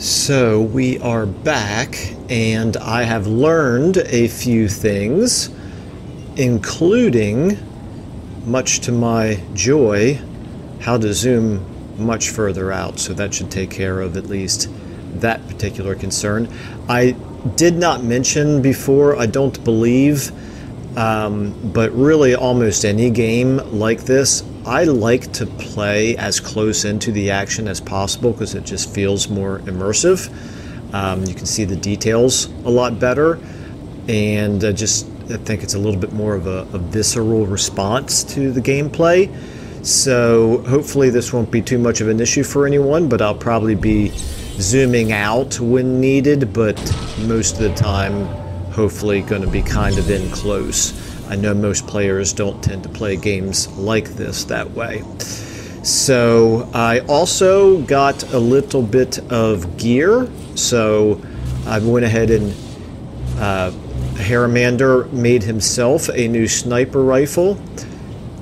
So we are back, and I have learned a few things, including, much to my joy, how to zoom much further out. So that should take care of at least that particular concern. I did not mention before, I don't believe, but really almost any game like this, I like to play as close into the action as possible because it just feels more immersive. You can see the details a lot better, and I think it's a little bit more of a visceral response to the gameplay. So hopefully this won't be too much of an issue for anyone, but I'll probably be zooming out when needed, but most of the time hopefully going to be kind of in close. I know most players don't tend to play games like this that way. So I also got a little bit of gear. So I went ahead and Haramander made himself a new sniper rifle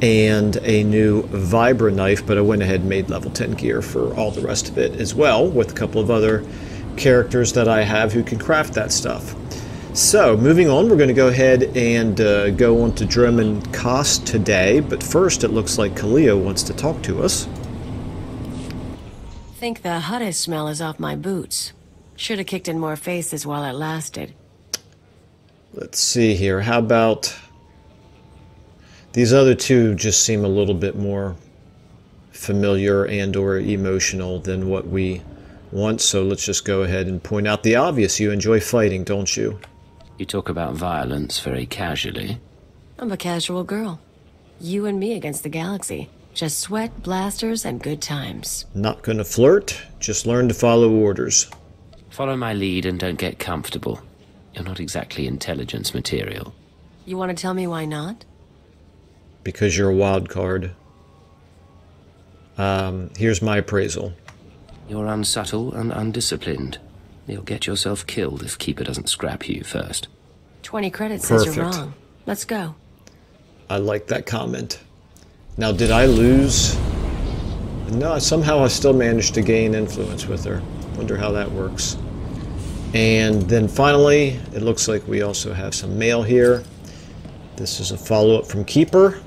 and a new vibra knife, but I went ahead and made level 10 gear for all the rest of it as well, with a couple of other characters that I have who can craft that stuff. So, moving on, we're going to go ahead and go on to Dromund Kaas today, but first it looks like Kalia wants to talk to us. Think the Hudda smell is off my boots. Should have kicked in more faces while it lasted. Let's see here, how about... These other two just seem a little bit more familiar and or emotional than what we want, so let's just go ahead and point out the obvious. You enjoy fighting, don't you? You talk about violence very casually. I'm a casual girl. You and me against the galaxy. Just sweat, blasters, and good times. Not gonna flirt, just learn to follow orders. Follow my lead and don't get comfortable. You're not exactly intelligence material. You want to tell me why not? Because you're a wild card. Here's my appraisal. You're unsubtle and undisciplined. You'll get yourself killed if Keeper doesn't scrap you first. 20 credits says you're Perfect. wrong. Let's go. I like that comment. Now, did I lose? No, somehow I still managed to gain influence with her. Wonder how that works. And then finally, it looks like we also have some mail here. This is a follow-up from Keeper.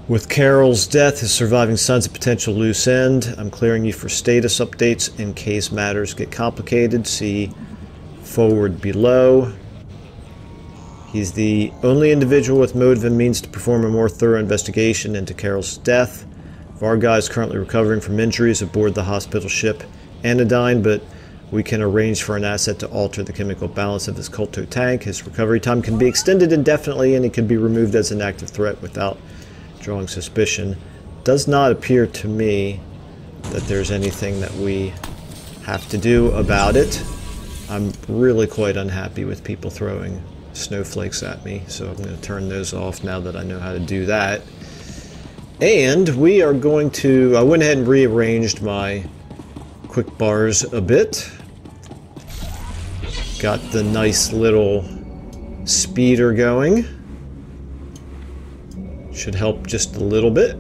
With Carol's death, his surviving son's a potential loose end. I'm clearing you for status updates in case matters get complicated. See forward below. He's the only individual with motive and means to perform a more thorough investigation into Carol's death. Varga is currently recovering from injuries aboard the hospital ship Anodyne, but we can arrange for an asset to alter the chemical balance of his Kolto tank. His recovery time can be extended indefinitely, and he can be removed as an active threat without drawing suspicion. Does not appear to me that there's anything that we have to do about it. I'm really quite unhappy with people throwing snowflakes at me, so I'm going to turn those off now that I know how to do that. And we are going to... I went ahead and rearranged my quick bars a bit. Got the nice little speeder going. Should help just a little bit.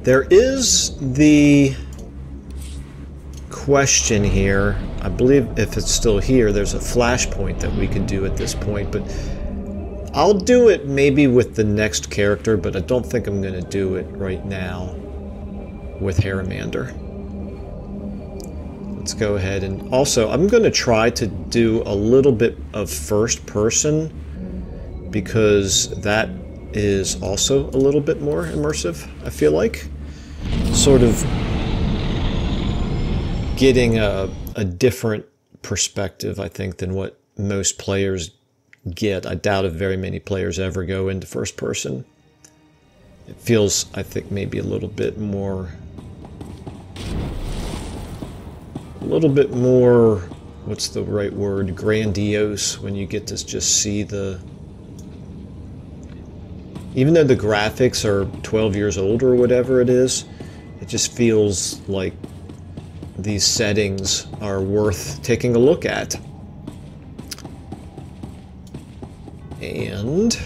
There is the question here. I believe if it's still here, there's a flashpoint that we could do at this point, but I'll do it maybe with the next character, but I don't think I'm going to do it right now with Haramander. Let's go ahead and also I'm going to try to do a little bit of first person because that is also a little bit more immersive, I feel like. Sort of getting a different perspective, I think, than what most players get. I doubt if very many players ever go into first person. It feels, I think, maybe a little bit more, what's the right word, grandiose, when you get to just see the... Even though the graphics are 12 years old or whatever it is, it just feels like these settings are worth taking a look at. And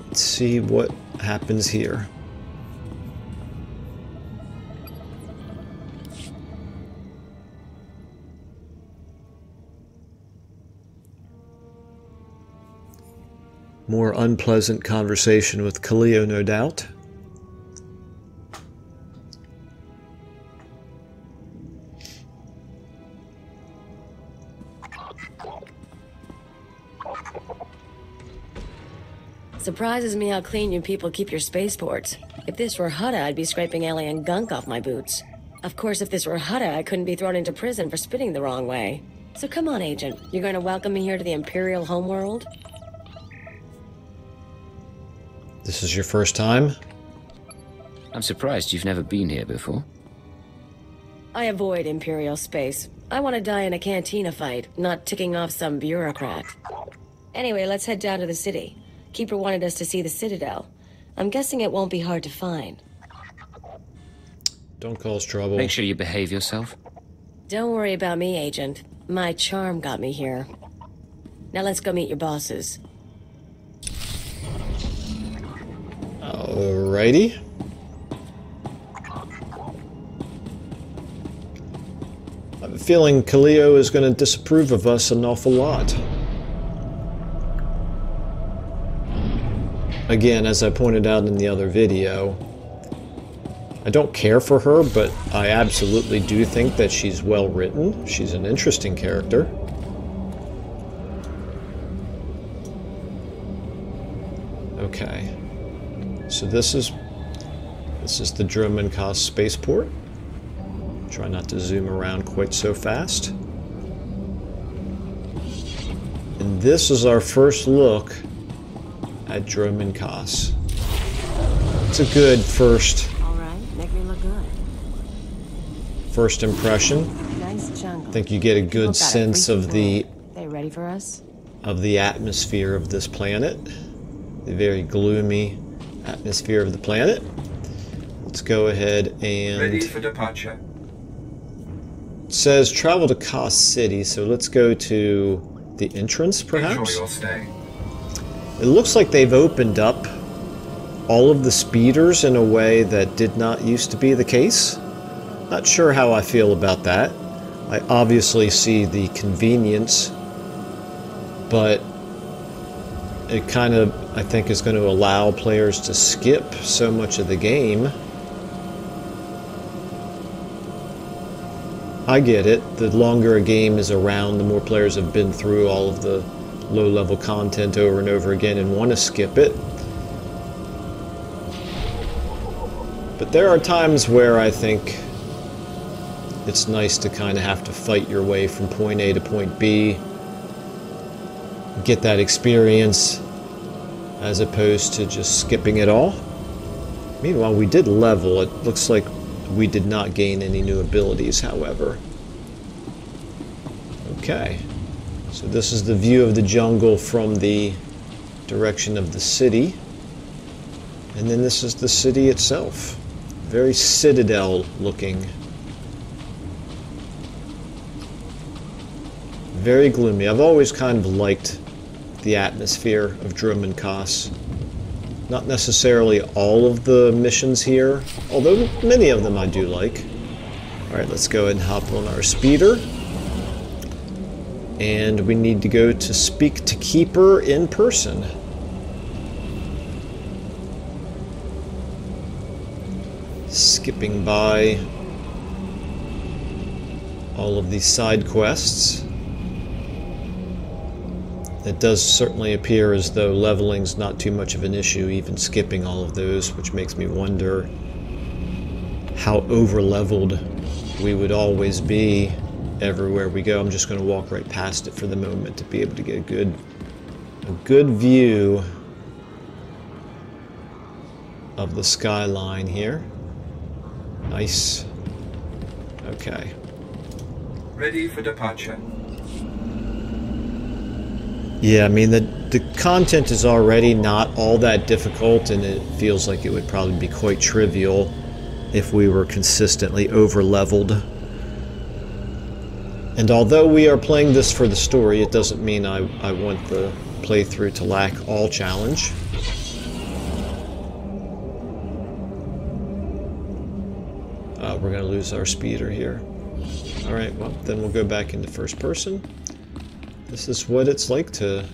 let's see what happens here. More unpleasant conversation with Kaleo, no doubt. Surprises me how clean you people keep your spaceports. If this were Hutta, I'd be scraping alien gunk off my boots. Of course, if this were Hutta, I couldn't be thrown into prison for spitting the wrong way. So come on, Agent. You're going to welcome me here to the Imperial homeworld? This is your first time? I'm surprised you've never been here before. I avoid Imperial space. I want to die in a cantina fight, not ticking off some bureaucrat. Anyway, let's head down to the city. Keeper wanted us to see the Citadel. I'm guessing it won't be hard to find. Don't cause trouble. Make sure you behave yourself. Don't worry about me, Agent. My charm got me here. Now let's go meet your bosses. Alrighty. I have a feeling Kaleo is going to disapprove of us an awful lot. Again, as I pointed out in the other video, I don't care for her, but I absolutely do think that she's well written. She's an interesting character. Okay. So this is the Dromund Kaas spaceport. Try not to zoom around quite so fast. And this is our first look at Dromund Kaas. It's a good first. All right, make me look good. First impression. Nice jungle. I think you get a good sense of the. They ready for us? Of the atmosphere of this planet. The very gloomy atmosphere of the planet. Let's go ahead and. Ready for departure. It says travel to Kaas City, so let's go to the entrance, perhaps. Enjoy your stay. It looks like they've opened up all of the speeders in a way that did not used to be the case. Not sure how I feel about that. I obviously see the convenience, but it kind of, I think, is going to allow players to skip so much of the game. I get it. The longer a game is around, the more players have been through all of the low-level content over and over again and want to skip it. But there are times where I think it's nice to kind of have to fight your way from point A to point B, get that experience, as opposed to just skipping it all. Meanwhile, we did level. It looks like we did not gain any new abilities, however. Okay. So this is the view of the jungle from the direction of the city. And then this is the city itself. Very Citadel looking. Very gloomy. I've always kind of liked the atmosphere of Dromund Kaas. Not necessarily all of the missions here, although many of them I do like. Alright, let's go ahead and hop on our speeder. And we need to go to speak to Keeper in person. Skipping by all of these side quests. It does certainly appear as though leveling's not too much of an issue, even skipping all of those, which makes me wonder how over-leveled we would always be everywhere we go. I'm just going to walk right past it for the moment to be able to get a good view of the skyline here. Nice. Okay. Ready for departure. Yeah, I mean, the content is already not all that difficult, and it feels like it would probably be quite trivial if we were consistently over-leveled. And although we are playing this for the story, it doesn't mean I want the playthrough to lack all challenge. We're going to lose our speeder here. Alright, well, then we'll go back into first person. This is what it's like to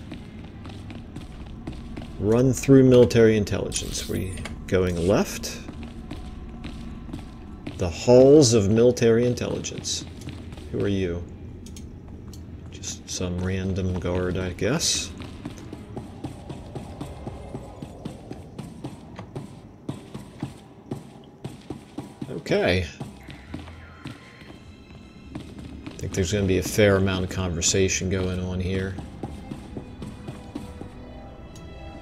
Run through military intelligence. We going left? The halls of military intelligence. Who are you? Just some random guard, I guess. Okay. I think there's going to be a fair amount of conversation going on here.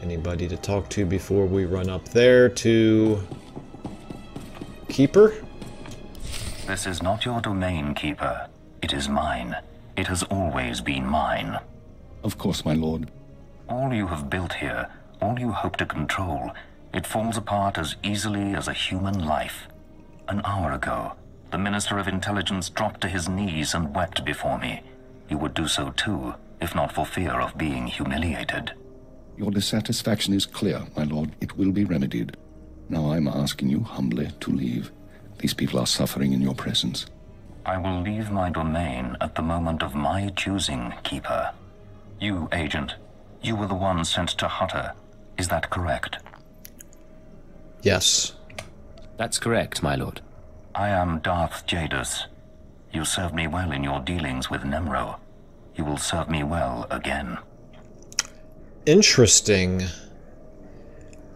Anybody to talk to before we run up there to Keeper? This is not your domain, Keeper. It is mine. It has always been mine. Of course, my lord. All you have built here, all you hope to control, it falls apart as easily as a human life. An hour ago, the Minister of Intelligence dropped to his knees and wept before me. You would do so too, if not for fear of being humiliated. Your dissatisfaction is clear, my lord. It will be remedied. Now I'm asking you humbly to leave. These people are suffering in your presence. I will leave my domain at the moment of my choosing, Keeper. You, Agent, you were the one sent to Hutter. Is that correct? Yes. That's correct, my lord. I am Darth Jadus. You served me well in your dealings with Nemro. You will serve me well again. Interesting.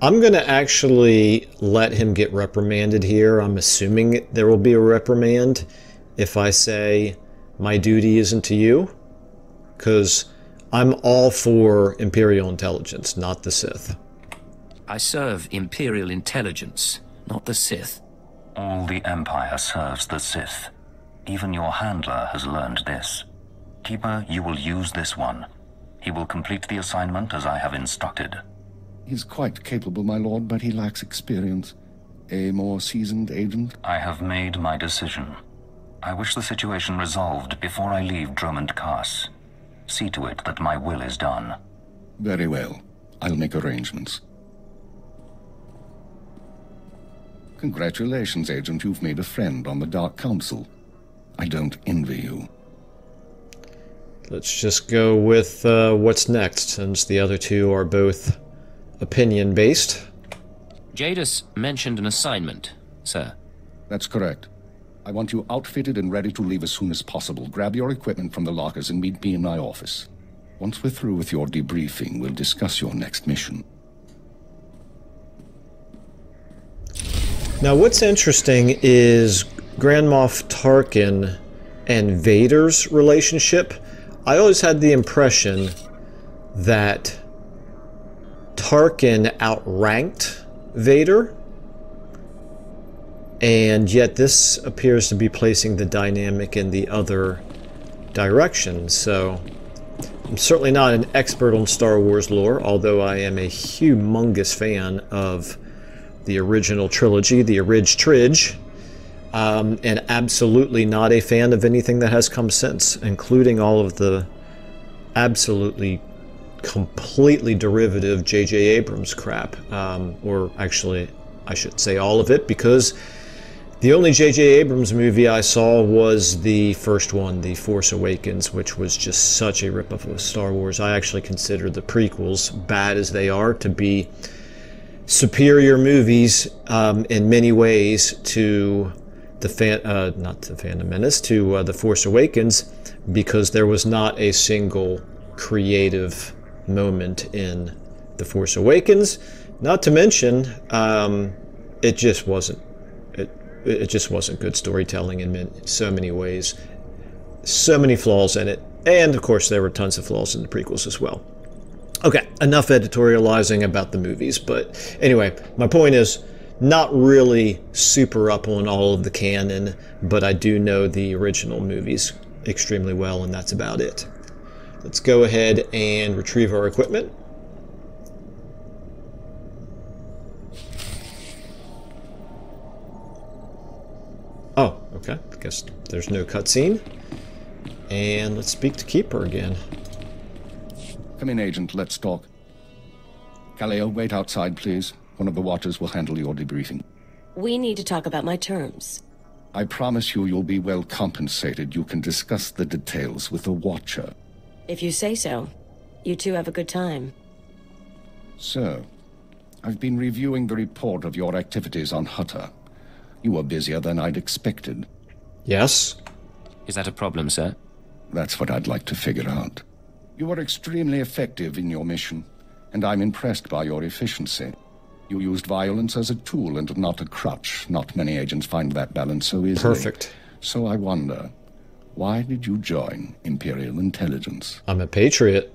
I'm going to actually let him get reprimanded here. I'm assuming there will be a reprimand if I say my duty isn't to you. Because I'm all for Imperial intelligence, not the Sith. I serve Imperial intelligence, not the Sith. All the Empire serves the Sith. Even your handler has learned this. Keeper, you will use this one. He will complete the assignment as I have instructed. He's quite capable, my lord, but he lacks experience. A more seasoned agent? I have made my decision. I wish the situation resolved before I leave Dromund Kaas. See to it that my will is done. Very well. I'll make arrangements. Congratulations, Agent. You've made a friend on the Dark Council. I don't envy you. Let's just go with what's next, since the other two are both opinion-based. Jadus mentioned an assignment, sir. That's correct. I want you outfitted and ready to leave as soon as possible. Grab your equipment from the lockers and meet me in my office. Once we're through with your debriefing, we'll discuss your next mission. Now, what's interesting is Grand Moff Tarkin and Vader's relationship. I always had the impression that Tarkin outranked Vader, and yet this appears to be placing the dynamic in the other direction. So I'm certainly not an expert on Star Wars lore, although I am a humongous fan of the original trilogy, the Tridge, and absolutely not a fan of anything that has come since, including all of the absolutely completely derivative J.J. Abrams crap. Or actually, I should say all of it, because the only J.J. Abrams movie I saw was the first one, The Force Awakens, which was just such a ripoff of Star Wars. I actually consider the prequels, bad as they are, to be superior movies in many ways to the not the Phantom Menace, to The Force Awakens, because there was not a single creative moment in The Force Awakens. Not to mention, it just wasn't. It just wasn't good storytelling in so many ways. So many flaws in it, and of course there were tons of flaws in the prequels as well. Okay, enough editorializing about the movies, but anyway, my point is, not really super up on all of the canon, but I do know the original movies extremely well, and that's about it. Let's go ahead and retrieve our equipment. Oh, okay, I guess there's no cutscene. And let's speak to Keeper again. Come in, Agent. Let's talk. Kaleo, wait outside, please. One of the Watchers will handle your debriefing. We need to talk about my terms. I promise you you'll be well compensated. You can discuss the details with the Watcher. If you say so. You two have a good time. Sir, I've been reviewing the report of your activities on Hutter. You were busier than I'd expected. Yes? Is that a problem, sir? That's what I'd like to figure out. You were extremely effective in your mission, and I'm impressed by your efficiency. You used violence as a tool and not a crutch. Not many agents find that balance so easily. Perfect. So I wonder, why did you join Imperial Intelligence? I'm a patriot.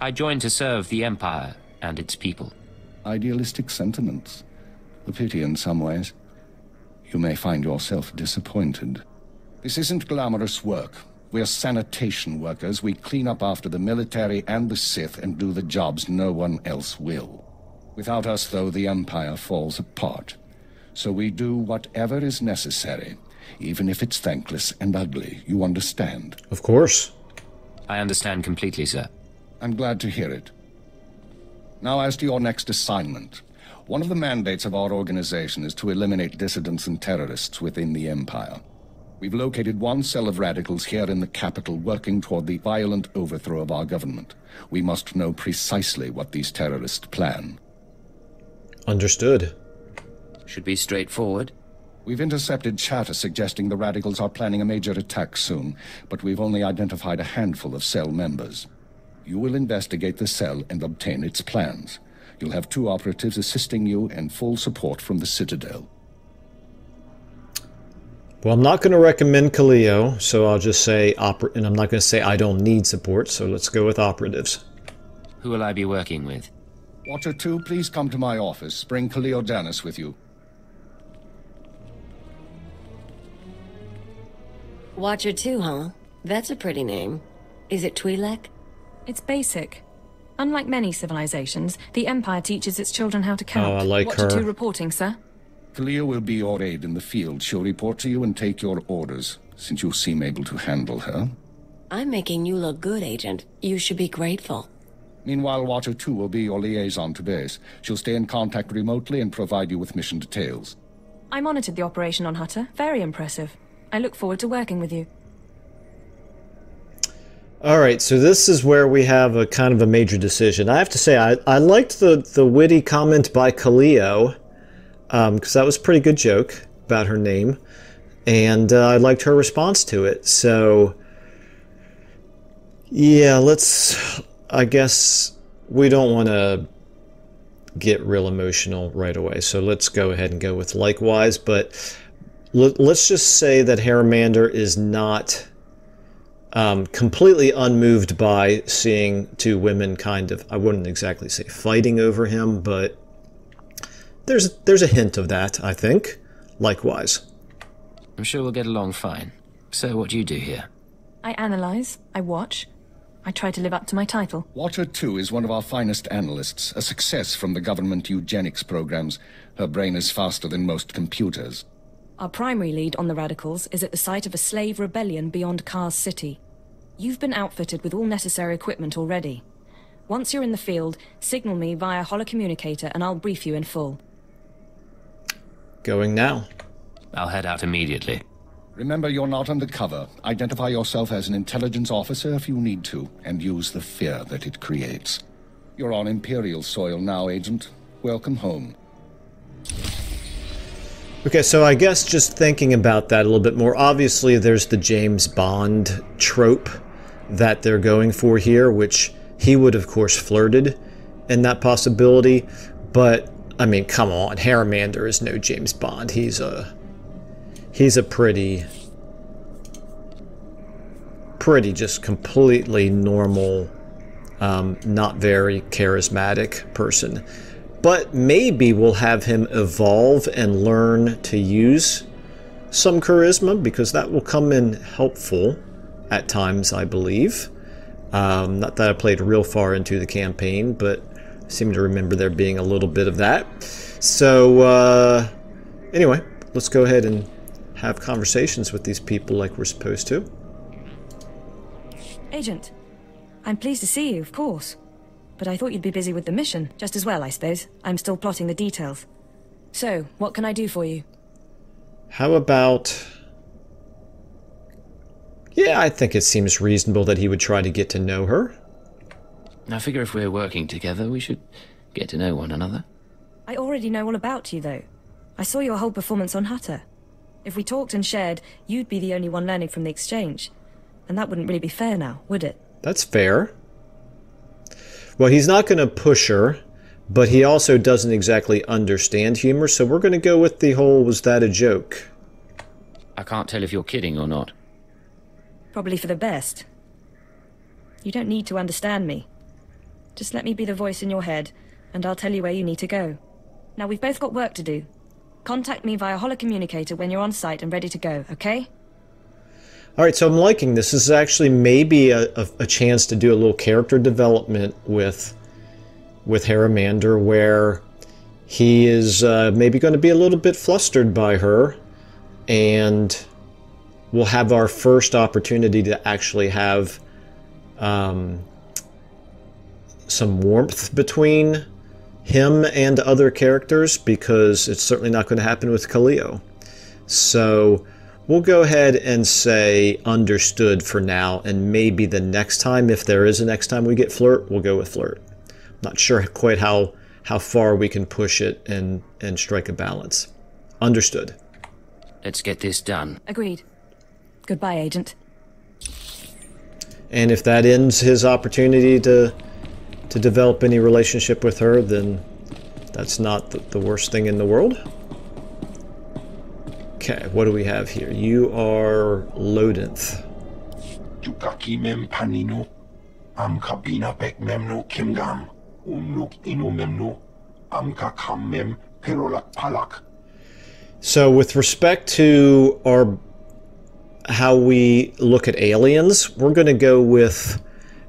I joined to serve the Empire and its people. Idealistic sentiments. A pity in some ways. You may find yourself disappointed. This isn't glamorous work. We're sanitation workers. We clean up after the military and the Sith and do the jobs no one else will. Without us, though, the Empire falls apart. So we do whatever is necessary, even if it's thankless and ugly. You understand? Of course. I understand completely, sir. I'm glad to hear it. Now, as to your next assignment. One of the mandates of our organization is to eliminate dissidents and terrorists within the Empire. We've located one cell of radicals here in the capital working toward the violent overthrow of our government. We must know precisely what these terrorists plan. Understood. Should be straightforward. We've intercepted chatter suggesting the radicals are planning a major attack soon, but we've only identified a handful of cell members. You will investigate the cell and obtain its plans. You'll have 2 operatives assisting you and full support from the Citadel. Well, I'm not going to recommend Kaleo, so I'll just say and I'm not going to say I don't need support, so let's go with operatives. Who will I be working with? Watcher 2, please come to my office. Bring Kaleo Danis with you. Watcher 2, huh? That's a pretty name. Is it Twi'lek? It's basic. Unlike many civilizations, the Empire teaches its children how to count. Oh, I like Watcher her. 2 reporting, sir. Kaleo will be your aide in the field. She'll report to you and take your orders, since you seem able to handle her. I'm making you look good, Agent. You should be grateful. Meanwhile, Watcher 2 will be your liaison to base. She'll stay in contact remotely and provide you with mission details. I monitored the operation on Hutter. Very impressive. I look forward to working with you. Alright, so this is where we have a kind of a major decision. I have to say, I liked the witty comment by Kaleo, because that was a pretty good joke about her name, and I liked her response to it. So, yeah, I guess we don't want to get real emotional right away, so let's go ahead and go with likewise, but let's just say that Haramander is not completely unmoved by seeing 2 women kind of, I wouldn't exactly say fighting over him, but there's a hint of that, I think. Likewise. I'm sure we'll get along fine. So what do you do here? I analyze, I watch, I try to live up to my title. Watcher 2 is one of our finest analysts, a success from the government eugenics programs. Her brain is faster than most computers. Our primary lead on the radicals is at the site of a slave rebellion beyond Kaas City. You've been outfitted with all necessary equipment already. Once you're in the field, signal me via holocommunicator and I'll brief you in full. Going now. I'll head out immediately. Remember, you're not undercover. Identify yourself as an intelligence officer if you need to, and use the fear that it creates. You're on Imperial soil now, Agent. Welcome home. Okay, so I guess just thinking about that a little bit more, obviously there's the James Bond trope that they're going for here, which he would of course flirted in that possibility, but I mean, come on, Haramander is no James Bond. He's a pretty just completely normal, not very charismatic person. But maybe we'll have him evolve and learn to use some charisma, because that will come in helpful at times, I believe. Not that I played real far into the campaign, but I seem to remember there being a little bit of that. So, anyway, let's go ahead and have conversations with these people like we're supposed to. Agent, I'm pleased to see you, of course. But I thought you'd be busy with the mission, just as well, I suppose. I'm still plotting the details. So, what can I do for you? How about... Yeah, I think it seems reasonable that he would try to get to know her. I figure if we're working together, we should Get to know one another. I already know all about you, though. I saw your whole performance on Hutter. If we talked and shared, you'd be the only one learning from the exchange. And that wouldn't really be fair now, would it? That's fair. Well, he's not going to push her, but he also doesn't exactly understand humor, so we're going to go with the whole, was that a joke? I can't tell if you're kidding or not. Probably for the best. You don't need to understand me. Just let me be the voice in your head, and I'll tell you where you need to go. Now, we've both got work to do. Contact me via holocommunicator when you're on site and ready to go, okay? All right, so I'm liking this. This is actually maybe a chance to do a little character development with Haramander, where he is maybe going to be a little bit flustered by her, and we'll have our first opportunity to actually have some warmth between him and other characters, because it's certainly not going to happen with Khalil. So we'll go ahead and say understood for now, and maybe the next time, if there is a next time we get flirt, we'll go with flirt. Not sure quite how far we can push it and strike a balance. Understood. Let's get this done. Agreed. Goodbye, Agent. And if that ends his opportunity to develop any relationship with her, then that's not the worst thing in the world. Okay, what do we have here? You are Lodinth. Jukaki mem panino, am kabina pek memno kimgam, umluk inu memno, am kakam mem perolak palak. So with respect to how we look at aliens, we're going to go with,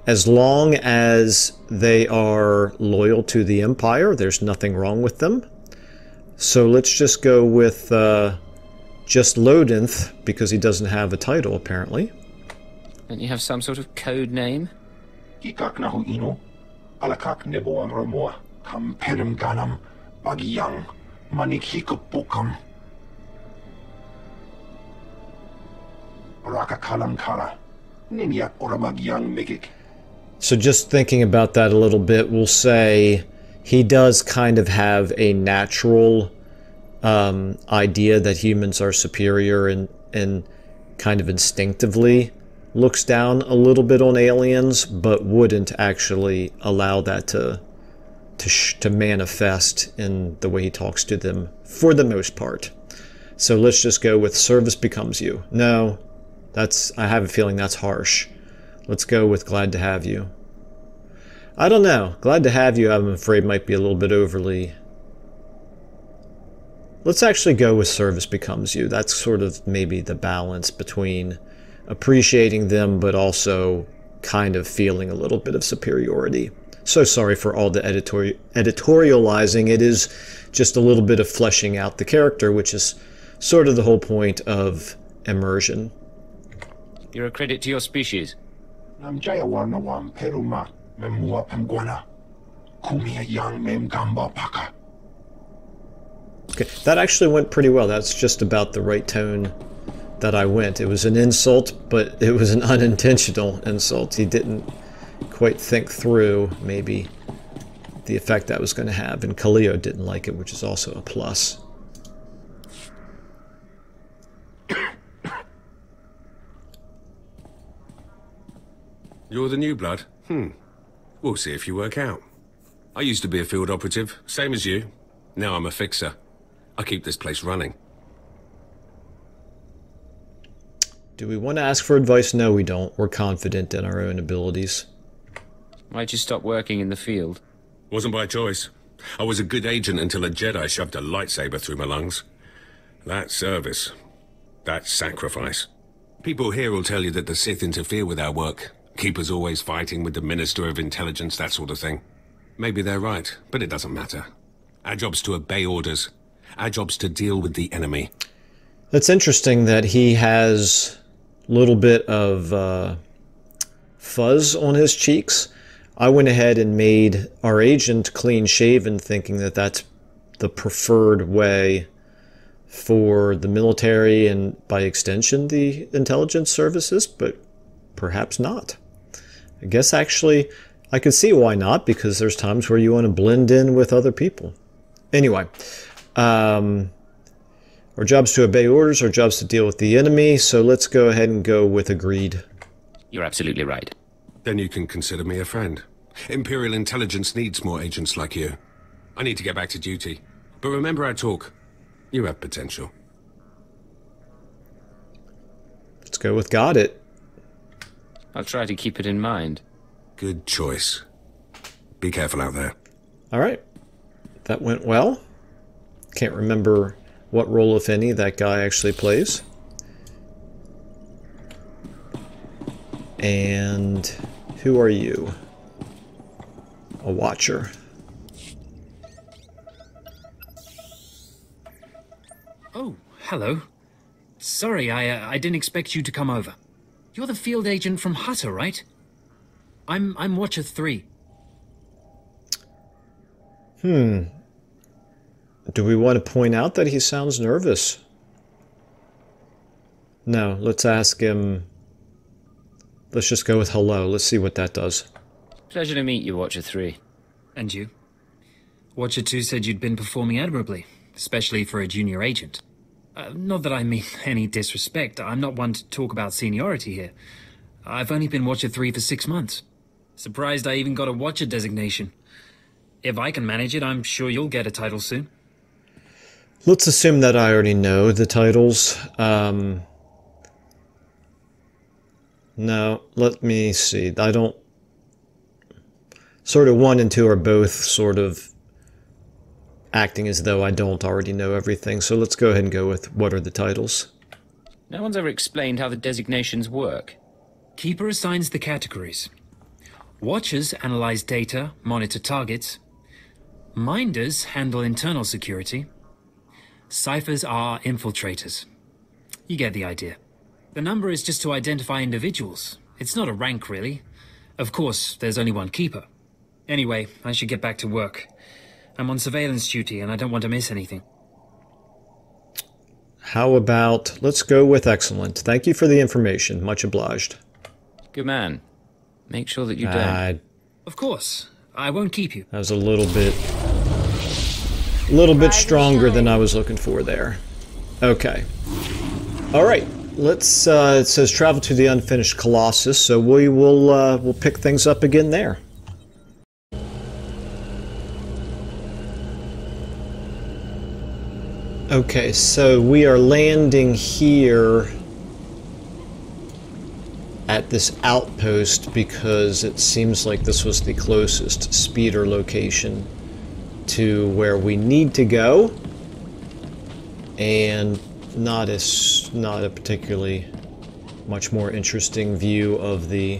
as long as they are loyal to the Empire, there's nothing wrong with them. So let's just go with just Lodinth, because he doesn't have a title, apparently. Don't you have some sort of code name? Kikak nahu ino, alakak nebo ang ramoa, kam perim ganam, bagiyang, manik hikupukam. Raka kalam kara, ninyak oramagyang megik. So just thinking about that a little bit, we'll say he does kind of have a natural idea that humans are superior, and kind of instinctively looks down a little bit on aliens, but wouldn't actually allow that to manifest in the way he talks to them for the most part. So let's just go with service becomes you. No, I have a feeling that's harsh. Let's go with glad to have you. I don't know. Glad to have you, I'm afraid, might be a little bit overly... Let's actually go with service becomes you. That's sort of maybe the balance between appreciating them, but also kind of feeling a little bit of superiority. So sorry for all the editorializing. It is just a little bit of fleshing out the character, which is sort of the whole point of immersion. You're a credit to your species. Namjaya warnawam peruma, memua pemguana, kumia yang mem gamba paka. Okay, that actually went pretty well. That's just about the right tone that I went. It was an insult, but it was an unintentional insult. He didn't quite think through, maybe, the effect that was going to have. And Khalil didn't like it, which is also a plus. You're the new blood? We'll see if you work out. I used to be a field operative, same as you. Now I'm a fixer. I keep this place running. Do we want to ask for advice? No, we don't. We're confident in our own abilities. Why'd you stop working in the field? Wasn't by choice. I was a good agent until a Jedi shoved a lightsaber through my lungs. That's service. That's sacrifice. People here will tell you that the Sith interfere with our work. Keep us always fighting with the Minister of Intelligence, that sort of thing. Maybe they're right, but it doesn't matter. Our job's to obey orders. Our job's to deal with the enemy. That's interesting that he has a little bit of fuzz on his cheeks. I went ahead and made our agent clean-shaven, thinking that that's the preferred way for the military and, by extension, the intelligence services, but perhaps not. I guess actually I can see why not, because there's times where you want to blend in with other people. Anyway, our job's to obey orders, our job's to deal with the enemy, so let's go ahead and go with agreed. You're absolutely right. Then you can consider me a friend. Imperial intelligence needs more agents like you. I need to get back to duty. But remember our talk. You have potential. Let's go with got it. I'll try to keep it in mind. Good choice. Be careful out there. All right. That went well. Can't remember what role, if any, that guy actually plays. And who are you? A watcher. Oh, hello. Sorry, I didn't expect you to come over. You're the field agent from Hutter, right? I'm Watcher 3. Do we want to point out that he sounds nervous? No, let's ask him. Let's just go with hello. Let's see what that does. Pleasure to meet you, Watcher 3. And you? Watcher 2 said you'd been performing admirably, especially for a junior agent. Not that I mean any disrespect. I'm not one to talk about seniority here. I've only been Watcher 3 for 6 months. Surprised I even got a Watcher designation. If I can manage it, I'm sure you'll get a title soon. Let's assume that I already know the titles. No, let me see. I don't... Sort of 1 and 2 are both sort of acting as though I don't already know everything. So let's go ahead and go with what are the titles. No one's ever explained how the designations work. Keeper assigns the categories. Watchers analyze data, monitor targets. Minders handle internal security. Ciphers are infiltrators. You get the idea. The number is just to identify individuals. It's not a rank, really. Of course, there's only one keeper. Anyway, I should get back to work. I'm on surveillance duty and I don't want to miss anything. How about, let's go with excellent. Thank you for the information. Much obliged. Good man. Make sure that you don't. Of course. I won't keep you. That was a little bit stronger than I was looking for there. Okay. All right. Let's. It says travel to the unfinished Colossus, so we will we'll pick things up again there. Okay, so we are landing here at this outpost because it seems like this was the closest speeder location to where we need to go, and not a particularly much more interesting view of the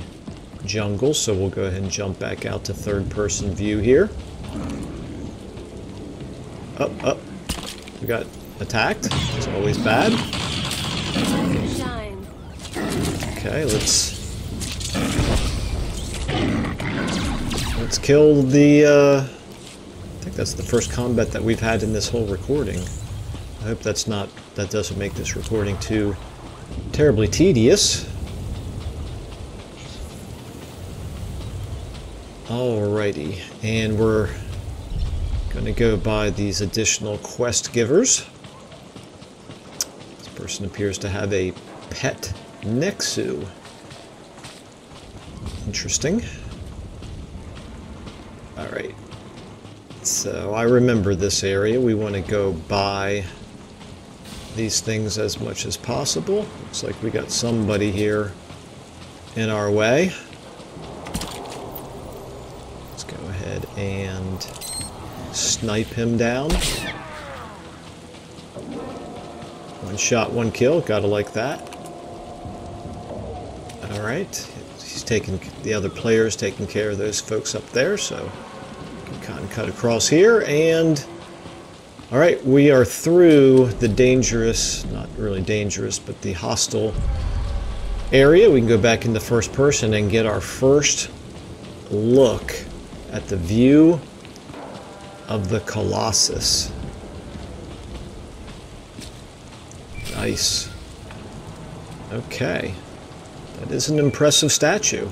jungle, so we'll go ahead and jump back out to third-person view here. Up. We got attacked. It's always bad. Okay, let's kill the, I think that's the first combat that we've had in this whole recording. I hope that doesn't make this recording too terribly tedious. Alrighty, and we're going to go by these additional quest givers. This person appears to have a pet Nexu. Interesting. Alright. So I remember this area. We want to go by these things as much as possible. Looks like we got somebody here in our way. Let's go ahead and snipe him down. One shot, one kill. Gotta like that. Alright. He's taking, the other player's taking care of those folks up there, so we can kind of cut across here, and alright, we are through the dangerous, not really dangerous, but the hostile area. We can go back into first person and get our first look at the view of the Colossus. Nice. Okay. That is an impressive statue.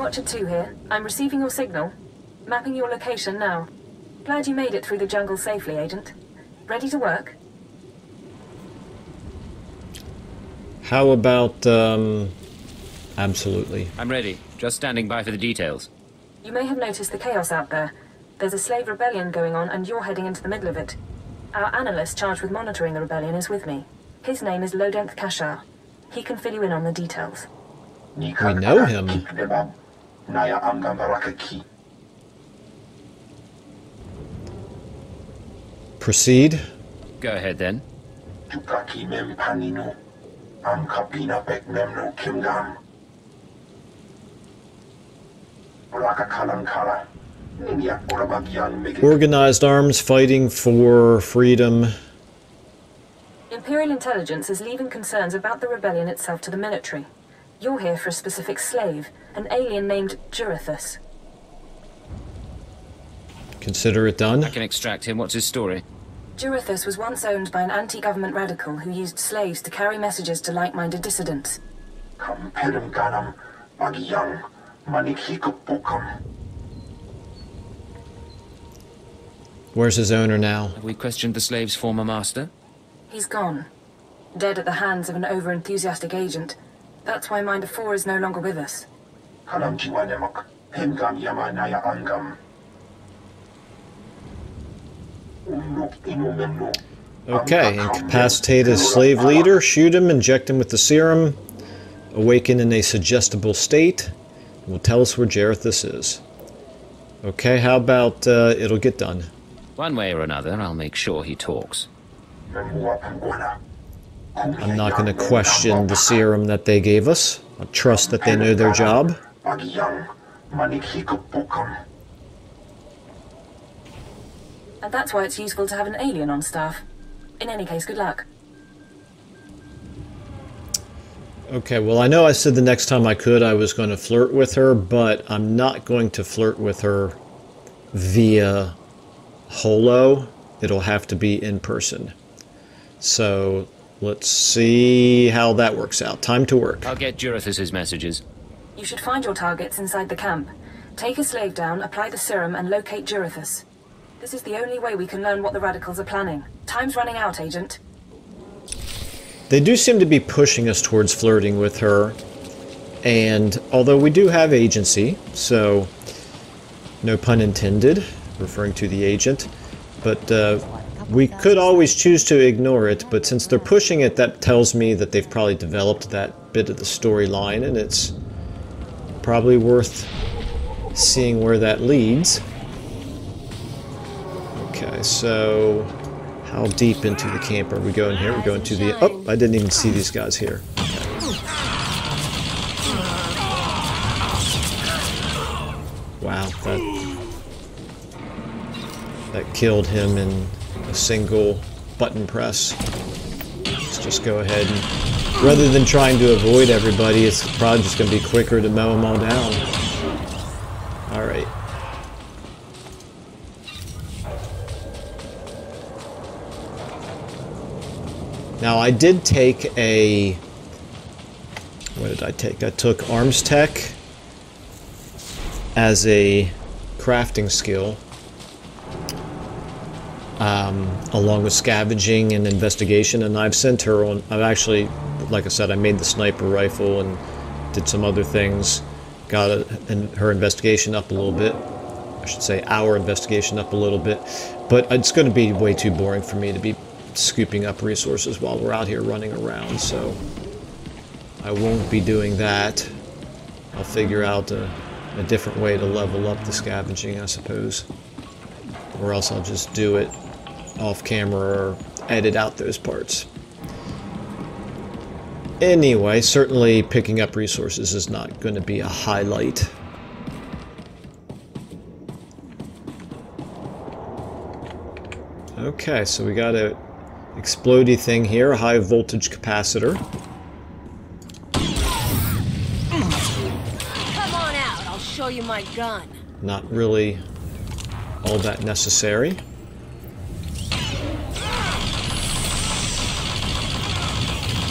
Watcher 2 here. I'm receiving your signal. Mapping your location now. Glad you made it through the jungle safely, Agent. Ready to work? How about, absolutely. I'm ready. Just standing by for the details. You may have noticed the chaos out there. There's a slave rebellion going on, and you're heading into the middle of it. Our analyst charged with monitoring the rebellion is with me. His name is Lodenth Kashar. He can fill you in on the details. We know him. Proceed. Go ahead then. Organized arms fighting for freedom. Imperial intelligence is leaving concerns about the rebellion itself to the military. You're here for a specific slave, an alien named Jurithus. Consider it done. I can extract him. What's his story? Jurithus was once owned by an anti-government radical who used slaves to carry messages to like-minded dissidents. Where's his owner now? Have we questioned the slave's former master? He's gone. Dead at the hands of an over-enthusiastic agent. That's why Minder 4 is no longer with us. Okay, incapacitate his slave leader, shoot him, inject him with the serum, awaken in a suggestible state, and will tell us where Jurithus is. Okay, how about it'll get done? One way or another, I'll make sure he talks. I'm not going to question the serum that they gave us. I trust that they know their job. And that's why it's useful to have an alien on staff. In any case, good luck. Okay, well, I know I said the next time I could I was going to flirt with her, but I'm not going to flirt with her via holo. It'll have to be in person. So let's see how that works out. Time to work. I'll get Jurithus's messages. You should find your targets inside the camp. Take a slave down, apply the serum, and locate Jurithus. This is the only way we can learn what the radicals are planning. Time's running out, Agent. They do seem to be pushing us towards flirting with her, and although we do have agency, so no pun intended, referring to the agent, but we could always choose to ignore it, but since they're pushing it, that tells me that they've probably developed that bit of the storyline, and it's probably worth seeing where that leads. Okay, so how deep into the camp are we going here? We're going to the... Oh, I didn't even see these guys here. Wow, that killed him in a single button press. Let's just go ahead and... Rather than trying to avoid everybody, it's probably just going to be quicker to mow them all down. Alright. Now, I did take a... What did I take? I took Arms Tech as a crafting skill, along with scavenging and investigation, and I've sent her on... I've actually, like I said, I made the sniper rifle and did some other things, got her investigation up a little bit. I should say our investigation up a little bit, but it's going to be way too boring for me to be scooping up resources while we're out here running around, so I won't be doing that. I'll figure out a different way to level up the scavenging, I suppose, or else I'll just do it off camera or edit out those parts. Anyway, certainly picking up resources is not going to be a highlight. Okay, so we got a explodey thing here, a high voltage capacitor. Come on out, I'll show you my gun. Not really all that necessary.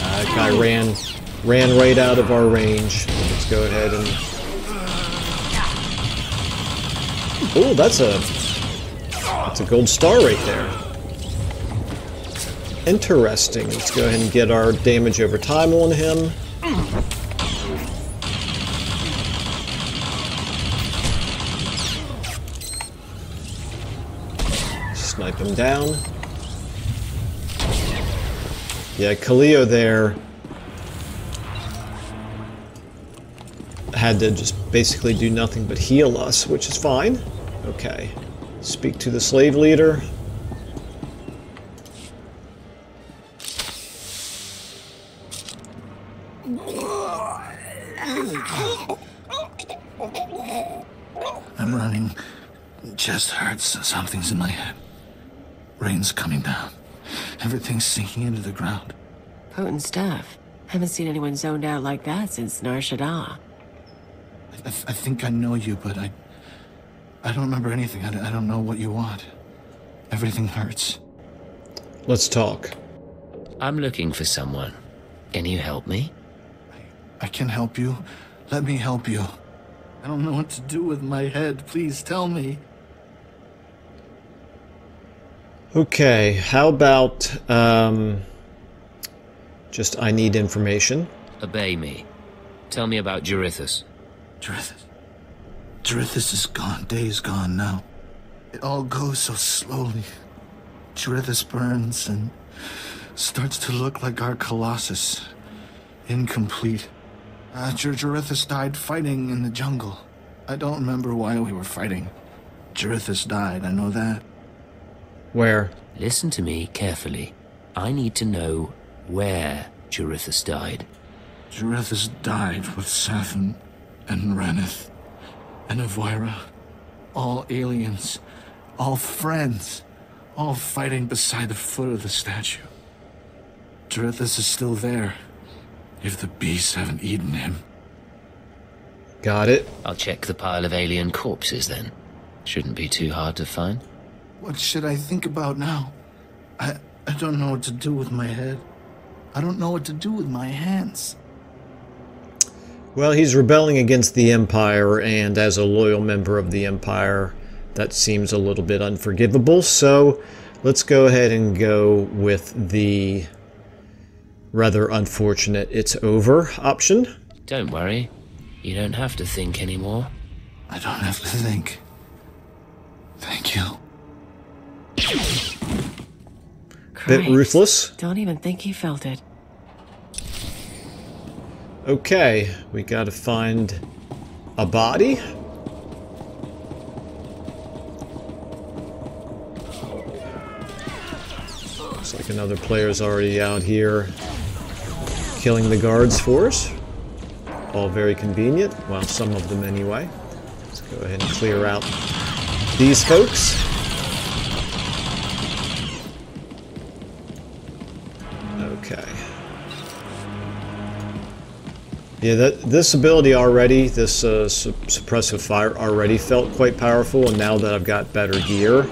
That guy ran right out of our range. Let's go ahead and Oh, that's a gold star right there. Interesting. Let's go ahead and get our damage over time on him. Snipe him down. Yeah, Kaleo there had to just basically do nothing but heal us, which is fine. Okay. Speak to the slave leader. I'm running. Chest hurts. Something's in my head. Rain's coming down. Everything's sinking into the ground. Potent stuff. Haven't seen anyone zoned out like that since Nar Shaddaa. I think I know you, but I don't remember anything. I don't know what you want. Everything hurts. Let's talk. I'm looking for someone. Can you help me? I can help you. Let me help you. I don't know what to do with my head. Please tell me. Okay, how about, just I need information. Obey me. Tell me about Jurithus. Jurithus is gone. Days gone now. It all goes so slowly. Jurithus burns and starts to look like our Colossus. Incomplete. Jurithus died fighting in the jungle. I don't remember why we were fighting. Jurithus died, I know that. Where? Listen to me carefully. I need to know where Jurithus died. Jurithus died with Safin and Ranith and Avira. All aliens. All friends. All fighting beside the foot of the statue. Jurithus is still there. If the beasts haven't eaten him. Got it. I'll check the pile of alien corpses then. Shouldn't be too hard to find. What should I think about now? I don't know what to do with my head. I don't know what to do with my hands. Well, he's rebelling against the Empire, and as a loyal member of the Empire, that seems a little bit unforgivable. So let's go ahead and go with the rather unfortunate "it's over" option. Don't worry. You don't have to think anymore. I don't have to think. Thank you. Bit ruthless. Don't even think he felt it. Okay, we gotta find a body. Looks like another player's already out here killing the guards for us. All very convenient. Well, some of them anyway. Let's go ahead and clear out these folks. Okay. Yeah, this ability already, this suppressive fire already felt quite powerful, and now that I've got better gear,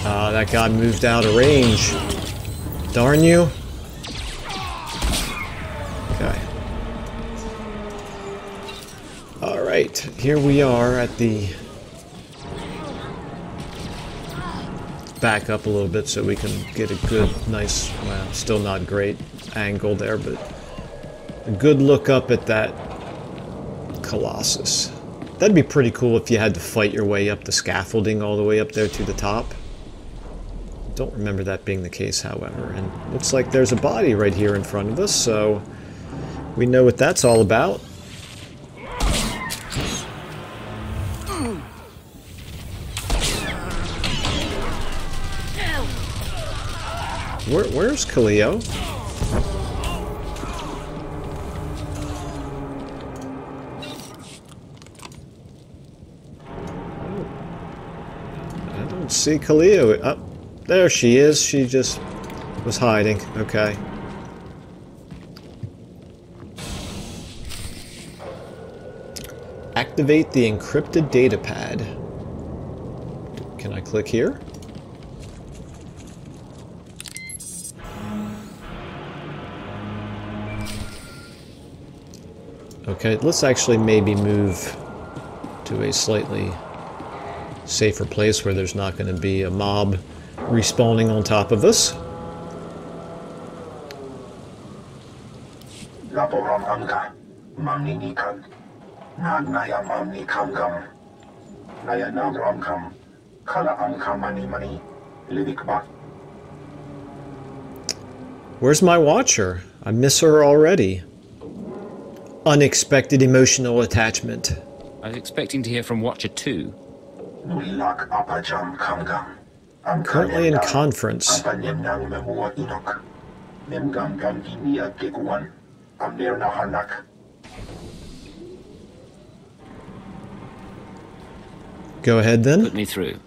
that guy moved out of range. Darn you. Okay. Alright, here we are at the... back up a little bit so we can get a good, nice, well, still not great angle there, but a good look up at that Colossus. That'd be pretty cool if you had to fight your way up the scaffolding all the way up there to the top. Don't remember that being the case, however, and looks like there's a body right here in front of us, so we know what that's all about. Where's Kaleo? I don't see Kaleo. Oh, there she is. She just was hiding. Okay. Activate the encrypted data pad. Can I click here? Okay, let's actually maybe move to a slightly safer place where there's not going to be a mob respawning on top of us. Where's my watcher? I miss her already. Unexpected emotional attachment. I was expecting to hear from Watcher 2. Currently in conference. Go ahead then. Put me through.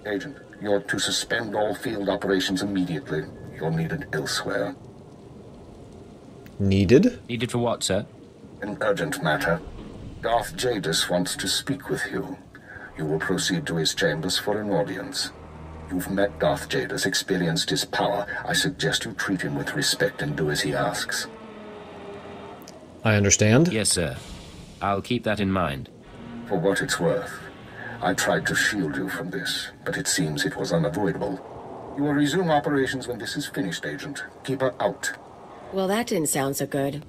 Agent, you're to suspend all field operations immediately. You're needed elsewhere. Needed? Needed for what, sir? An urgent matter. Darth Jadis wants to speak with you. You will proceed to his chambers for an audience. You've met Darth Jadis, experienced his power. I suggest you treat him with respect and do as he asks. I understand. Yes, sir. I'll keep that in mind. For what it's worth, I tried to shield you from this, but it seems it was unavoidable. You will resume operations when this is finished, Agent. Keep her out. Well, that didn't sound so good.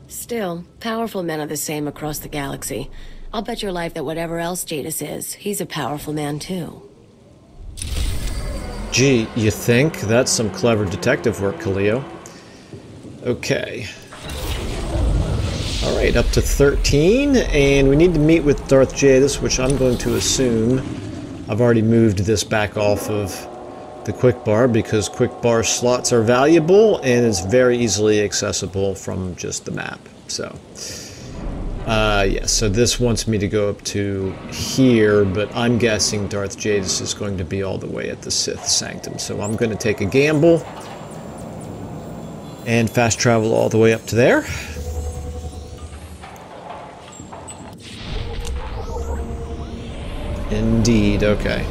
Still, powerful men are the same across the galaxy. I'll bet your life that whatever else Jadis is, he's a powerful man too. Gee, you think? That's some clever detective work, Khalil. Okay. Alright, up to 13, and we need to meet with Darth Jadis, which I'm going to assume I've already moved this back off of the quick bar because quick bar slots are valuable and it's very easily accessible from just the map. So, yeah, so this wants me to go up to here, but I'm guessing Darth Jadis is going to be all the way at the Sith Sanctum. So I'm going to take a gamble and fast travel all the way up to there. Indeed, okay.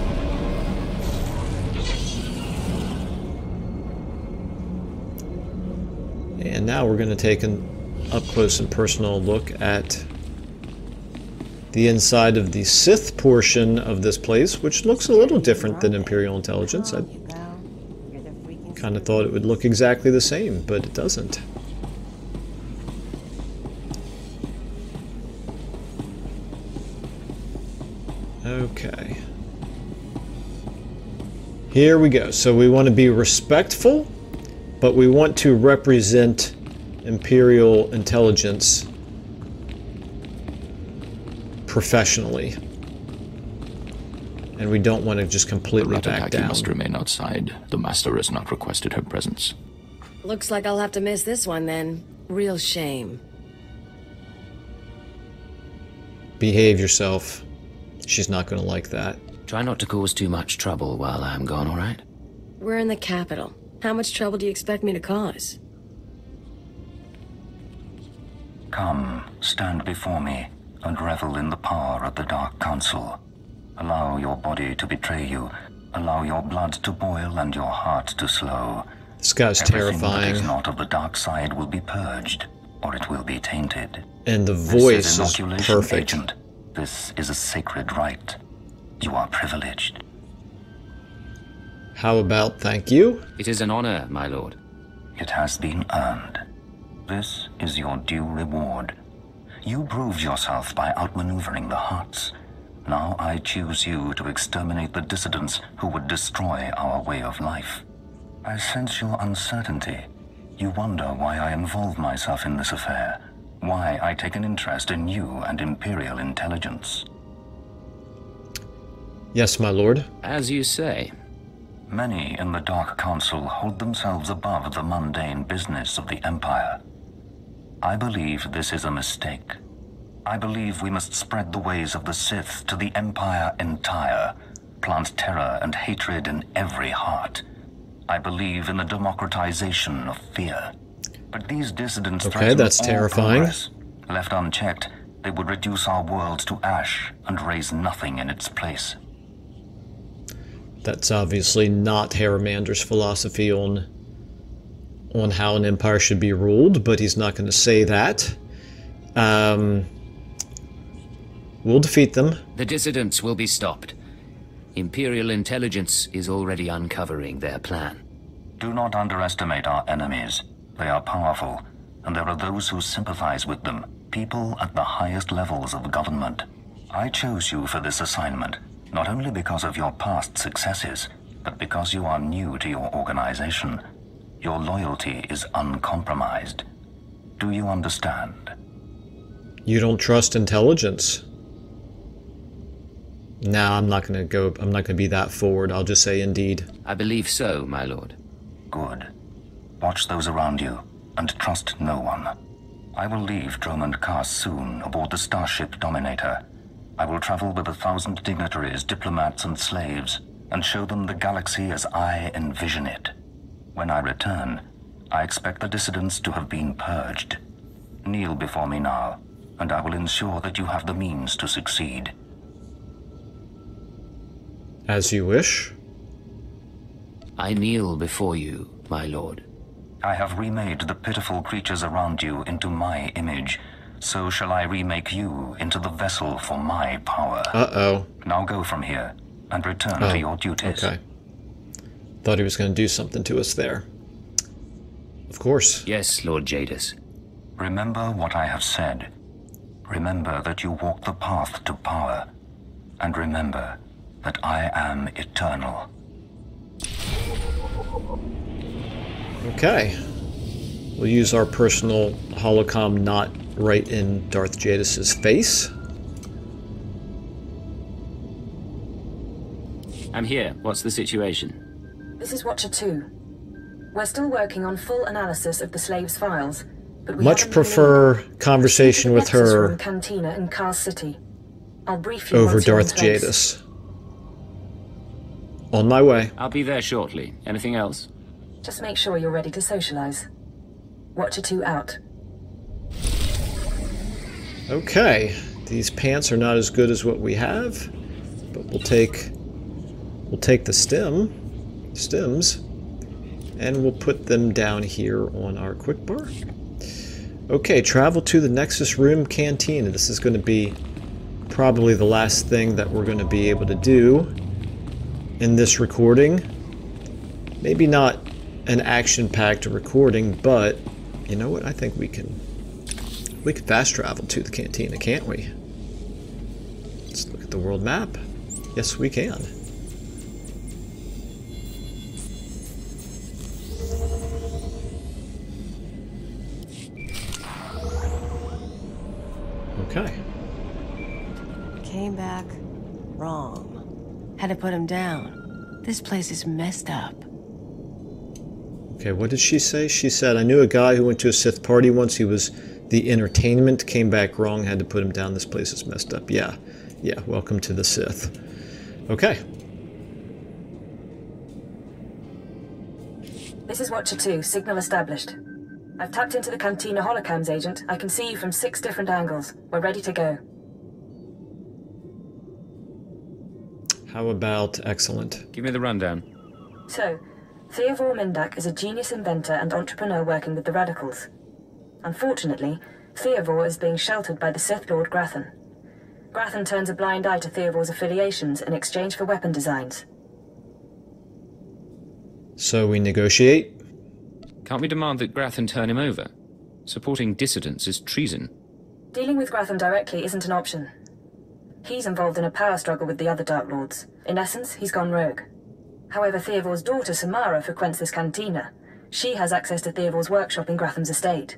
And now we're going to take an up-close and personal look at the inside of the Sith portion of this place, which looks a little different than Imperial Intelligence. I kind of thought it would look exactly the same, but it doesn't. Okay. Here we go. So we want to be respectful, but we want to represent Imperial Intelligence professionally. And we don't want to just completely back down. Must remain outside. The Master has not requested her presence. Looks like I'll have to miss this one then. Real shame. Behave yourself. She's not going to like that. Try not to cause too much trouble while I'm gone, all right? We're in the capital. How much trouble do you expect me to cause? Come, stand before me, and revel in the power of the Dark Council. Allow your body to betray you. Allow your blood to boil and your heart to slow. This guy's Everything terrifying. that is not of the dark side will be purged, or it will be tainted. And the voice is inoculation, perfect. Agent. This is a sacred right. You are privileged. How about thank you? It is an honor, my lord. It has been earned. This is your due reward. You proved yourself by outmaneuvering the Huts. Now I choose you to exterminate the dissidents who would destroy our way of life. I sense your uncertainty. You wonder why I involve myself in this affair, why I take an interest in you and Imperial Intelligence. Yes, my lord. As you say. Many in the Dark Council hold themselves above the mundane business of the Empire. I believe this is a mistake. I believe we must spread the ways of the Sith to the Empire entire, plant terror and hatred in every heart. I believe in the democratization of fear. But these dissidents Okay, that's terrifying. Progress. Left unchecked, they would reduce our world to ash and raise nothing in its place. That's obviously not Harrimander's philosophy on on how an empire should be ruled, but he's not going to say that. We'll defeat them. The dissidents will be stopped. Imperial intelligence is already uncovering their plan. Do not underestimate our enemies. They are powerful, and there are those who sympathize with them, people at the highest levels of government. I chose you for this assignment, not only because of your past successes, but because you are new to your organization. Your loyalty is uncompromised. Do you understand? You don't trust intelligence? No, I'm not going to be that forward. I'll just say indeed. I believe so, my lord. Good. Watch those around you, and trust no one. I will leave Dromund Kaas soon aboard the starship Dominator. I will travel with 1,000 dignitaries, diplomats, and slaves, and show them the galaxy as I envision it. When I return, I expect the dissidents to have been purged. Kneel before me now, and I will ensure that you have the means to succeed. As you wish. I kneel before you, my lord. I have remade the pitiful creatures around you into my image. So shall I remake you into the vessel for my power. Uh-oh. Now go from here, and return to your duties. Okay. Thought he was going to do something to us there. Of course. Yes, Lord Jadis. Remember what I have said. Remember that you walk the path to power. And remember that I am eternal. Okay. We'll use our personal holocom not right in Darth Jadis's face. I'm here. What's the situation? This is Watcher 2. We're still working on full analysis of the slaves' files, but we much prefer conversation with her Cantina in Kaas City. I'll brief you over once you're in Darth place. Jadis. On my way. I'll be there shortly. Anything else? Just make sure you're ready to socialize. Watcher 2 out. Okay. These pants are not as good as what we have, but we'll take the stems, and we'll put them down here on our quick bar. Okay, travel to the Nexus Room Cantina. This is going to be probably the last thing that we're going to be able to do in this recording. Maybe not an action-packed recording, but you know what? I think we can fast travel to the cantina, can't we? Let's look at the world map. Yes, we can. Okay. Came back wrong. Had to put him down. This place is messed up. Okay, what did she say? She said, I knew a guy who went to a Sith party once. He was the entertainment, came back wrong, had to put him down. This place is messed up. Yeah, welcome to the Sith. Okay. This is Watcher 2, signal established. I've tapped into the Cantina holocams, Agent. I can see you from 6 different angles. We're ready to go. How about excellent? Give me the rundown. So, Theodore Mindak is a genius inventor and entrepreneur working with the Radicals. Unfortunately, Theodore is being sheltered by the Sith Lord Grathan. Grathan turns a blind eye to Theodore's affiliations in exchange for weapon designs. So we negotiate? Can't we demand that Grathan turn him over? Supporting dissidents is treason. Dealing with Grathan directly isn't an option. He's involved in a power struggle with the other Dark Lords. In essence, he's gone rogue. However, Theodore's daughter, Samara, frequents this cantina. She has access to Theodore's workshop in Grathan's estate.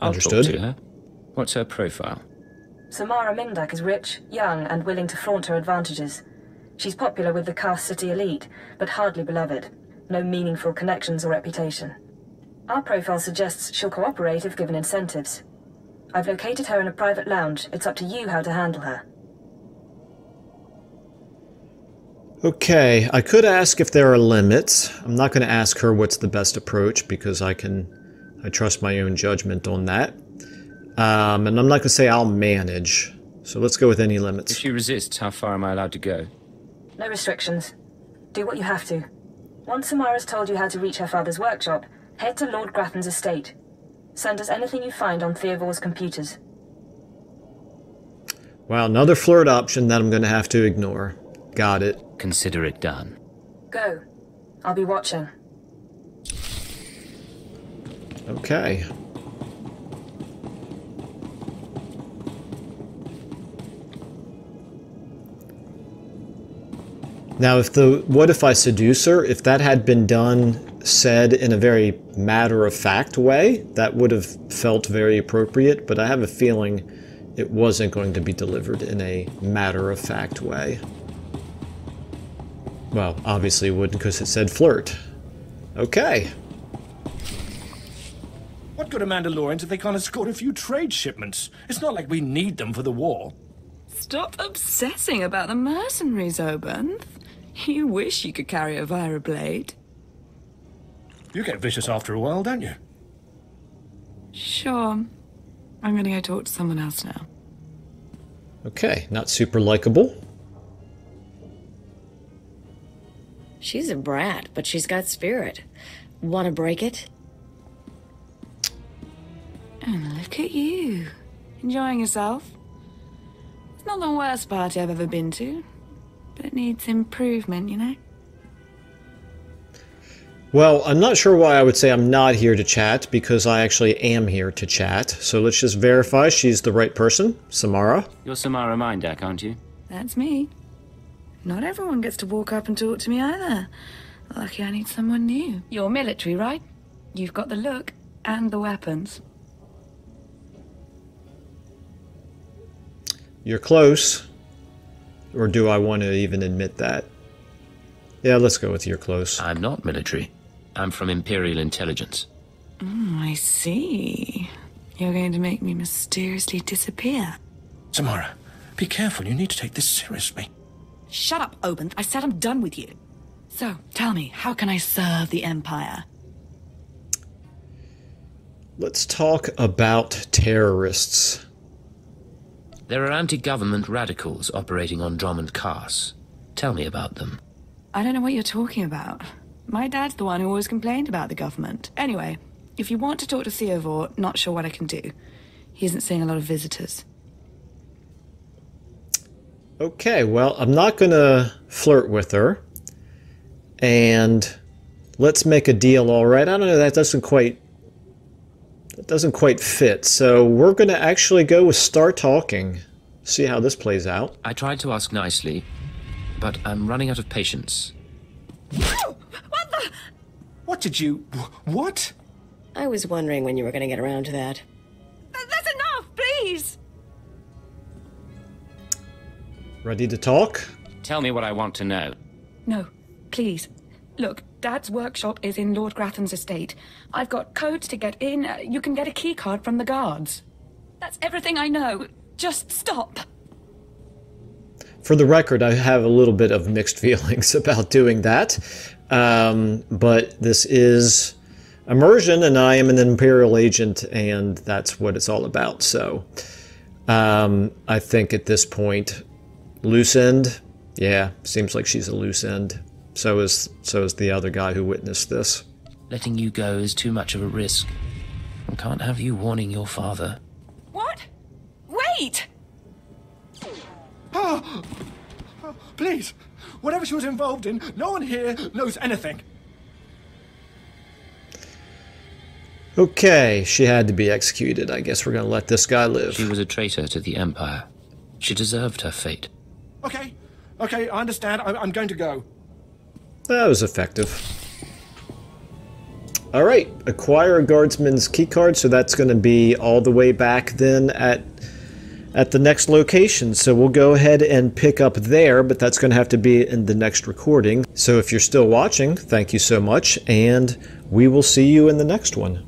Understood. I'll talk to her. What's her profile? Samara Mindak is rich, young, and willing to flaunt her advantages. She's popular with the Kaas City elite, but hardly beloved. No meaningful connections or reputation. Our profile suggests she'll cooperate if given incentives. I've located her in a private lounge. It's up to you how to handle her. Okay, I could ask if there are limits. I'm not going to ask her what's the best approach because I trust my own judgment on that. And I'm not going to say I'll manage. So let's go with any limits. If she resists, how far am I allowed to go? No restrictions. Do what you have to. Once Samara's told you how to reach her father's workshop, head to Lord Grafton's estate. Send us anything you find on Theovor's computers. Wow, another flirt option that I'm going to have to ignore. Got it. Consider it done. Go. I'll be watching. Okay. Now, what if I seduce her? If that had been said in a very matter-of-fact way, that would have felt very appropriate, but I have a feeling it wasn't going to be delivered in a matter-of-fact way. Well, obviously it wouldn't because it said flirt. Okay. What good are Mandalorians if they can't escort a few trade shipments? It's not like we need them for the war. Stop obsessing about the mercenaries, Obenth. You wish you could carry a Vira blade. You get vicious after a while, don't you? Sure. I'm gonna go talk to someone else now. Okay, not super likable. She's a brat, but she's got spirit. Wanna break it? And look at you. Enjoying yourself? It's not the worst party I've ever been to, but it needs improvement, you know? Well, I'm not sure why I would say I'm not here to chat, because I actually am here to chat. So let's just verify she's the right person. Samara. You're Samara Mindak, aren't you? That's me. Not everyone gets to walk up and talk to me either. Lucky I need someone new. You're military, right? You've got the look and the weapons. You're close. Or do I want to even admit that? Yeah, let's go with you're close. I'm not military. I'm from Imperial intelligence. I see. You're going to make me mysteriously disappear. Samara, be careful. You need to take this seriously. Shut up, Obenth. I said I'm done with you. So, tell me, how can I serve the Empire? Let's talk about terrorists. There are anti-government radicals operating on Dromund Kaas. Tell me about them. I don't know what you're talking about. My dad's the one who always complained about the government. Anyway, if you want to talk to Theovor, not sure what I can do. He isn't seeing a lot of visitors. Okay, well, I'm not going to flirt with her. And let's make a deal, all right? I don't know, that doesn't quite fit. So we're going to actually go with start talking. See how this plays out. I tried to ask nicely, but I'm running out of patience. What the? What did you... What? I was wondering when you were going to get around to that. That's enough, please! Ready to talk? Tell me what I want to know. No, please. Look, Dad's workshop is in Lord Grafton's estate. I've got codes to get in. You can get a keycard from the guards. That's everything I know. Just stop. For the record, I have a little bit of mixed feelings about doing that. But this is Immersion, and I am an Imperial agent, and that's what it's all about. So I think at this point, loose end, yeah, seems like she's a loose end. So is the other guy who witnessed this. Letting you go is too much of a risk. I can't have you warning your father. What? Wait! Oh, please, whatever she was involved in, no one here knows anything. Okay, she had to be executed. I guess we're going to let this guy live. She was a traitor to the Empire. She deserved her fate. Okay, I understand. I'm going to go. That was effective. Alright, acquire a guardsman's keycard, so that's going to be all the way back then at the next location. So we'll go ahead and pick up there, but that's going to have to be in the next recording. So if you're still watching, thank you so much, and we will see you in the next one.